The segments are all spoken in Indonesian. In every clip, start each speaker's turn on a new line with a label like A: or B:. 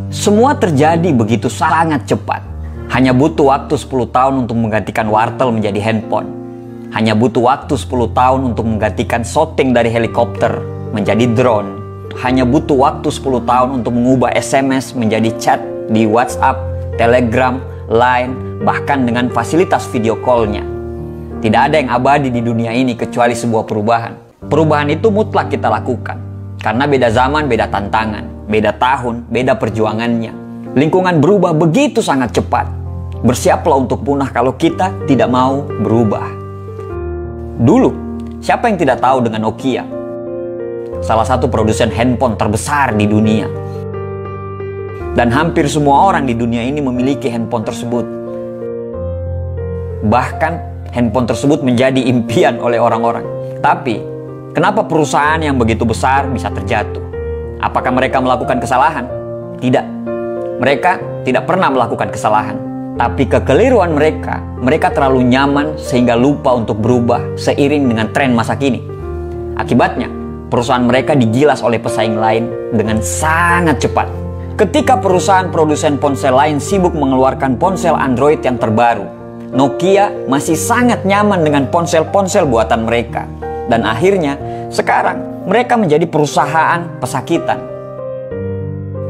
A: Semua terjadi begitu sangat cepat. Hanya butuh waktu 10 tahun untuk menggantikan wartel menjadi handphone. Hanya butuh waktu 10 tahun untuk menggantikan syuting dari helikopter menjadi drone. Hanya butuh waktu 10 tahun untuk mengubah SMS menjadi chat di WhatsApp, Telegram, Line, bahkan dengan fasilitas video call-nya. Tidak ada yang abadi di dunia ini kecuali sebuah perubahan. Perubahan itu mutlak kita lakukan. Karena beda zaman, beda tantangan, beda tahun, beda perjuangannya. Lingkungan berubah begitu sangat cepat. Bersiaplah untuk punah kalau kita tidak mau berubah. Dulu, siapa yang tidak tahu dengan Nokia? Salah satu produsen handphone terbesar di dunia. Dan hampir semua orang di dunia ini memiliki handphone tersebut. Bahkan handphone tersebut menjadi impian oleh orang-orang. Tapi, kenapa perusahaan yang begitu besar bisa terjatuh? Apakah mereka melakukan kesalahan? Tidak. Mereka tidak pernah melakukan kesalahan. Tapi kekeliruan mereka terlalu nyaman sehingga lupa untuk berubah seiring dengan tren masa kini. Akibatnya, perusahaan mereka digilas oleh pesaing lain dengan sangat cepat. Ketika perusahaan produsen ponsel lain sibuk mengeluarkan ponsel Android yang terbaru, Nokia masih sangat nyaman dengan ponsel-ponsel buatan mereka. Dan akhirnya, sekarang mereka menjadi perusahaan pesakitan.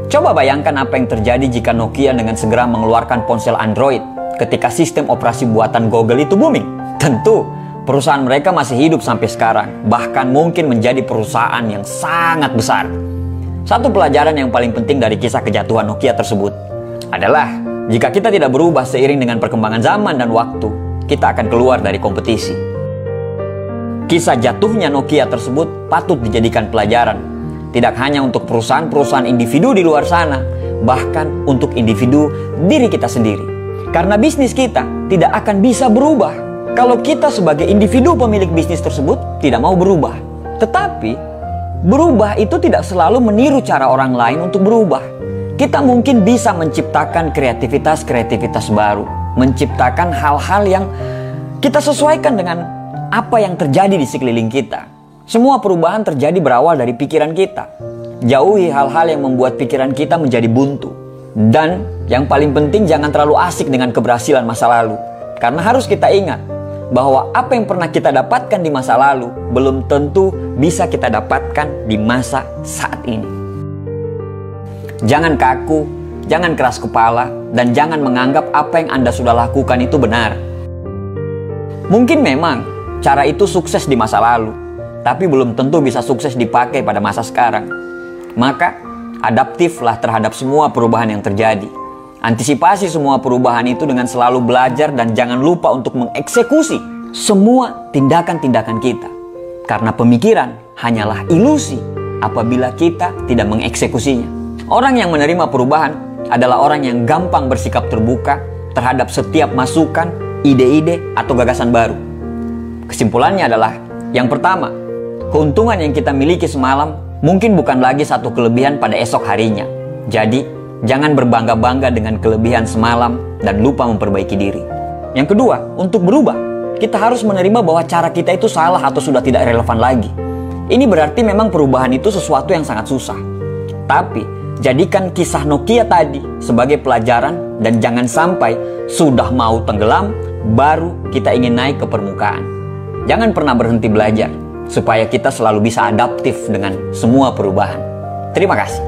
A: Coba bayangkan apa yang terjadi jika Nokia dengan segera mengeluarkan ponsel Android ketika sistem operasi buatan Google itu booming. Tentu, perusahaan mereka masih hidup sampai sekarang, bahkan mungkin menjadi perusahaan yang sangat besar. Satu pelajaran yang paling penting dari kisah kejatuhan Nokia tersebut adalah jika kita tidak berubah seiring dengan perkembangan zaman dan waktu, kita akan keluar dari kompetisi. Kisah jatuhnya Nokia tersebut patut dijadikan pelajaran, tidak hanya untuk perusahaan-perusahaan individu di luar sana, bahkan untuk individu diri kita sendiri. Karena bisnis kita tidak akan bisa berubah kalau kita sebagai individu pemilik bisnis tersebut tidak mau berubah. Tetapi berubah itu tidak selalu meniru cara orang lain untuk berubah. Kita mungkin bisa menciptakan kreativitas baru, menciptakan hal-hal yang kita sesuaikan dengan apa yang terjadi di sekeliling kita. Semua perubahan terjadi berawal dari pikiran kita. Jauhi hal-hal yang membuat pikiran kita menjadi buntu. Dan yang paling penting, jangan terlalu asik dengan keberhasilan masa lalu. Karena harus kita ingat bahwa apa yang pernah kita dapatkan di masa lalu belum tentu bisa kita dapatkan di masa saat ini. Jangan kaku, jangan keras kepala, dan jangan menganggap apa yang Anda sudah lakukan itu benar. Mungkin memang cara itu sukses di masa lalu, tapi belum tentu bisa sukses dipakai pada masa sekarang. Maka, adaptiflah terhadap semua perubahan yang terjadi. Antisipasi semua perubahan itu dengan selalu belajar dan jangan lupa untuk mengeksekusi semua tindakan-tindakan kita. Karena pemikiran hanyalah ilusi apabila kita tidak mengeksekusinya. Orang yang menerima perubahan adalah orang yang gampang bersikap terbuka terhadap setiap masukan, ide-ide, atau gagasan baru. Kesimpulannya adalah, yang pertama, keuntungan yang kita miliki semalam mungkin bukan lagi satu kelebihan pada esok harinya. Jadi, jangan berbangga-bangga dengan kelebihan semalam dan lupa memperbaiki diri. Yang kedua, untuk berubah, kita harus menerima bahwa cara kita itu salah atau sudah tidak relevan lagi. Ini berarti memang perubahan itu sesuatu yang sangat susah. Tapi, jadikan kisah Nokia tadi sebagai pelajaran dan jangan sampai sudah mau tenggelam, baru kita ingin naik ke permukaan. Jangan pernah berhenti belajar, supaya kita selalu bisa adaptif dengan semua perubahan. Terima kasih.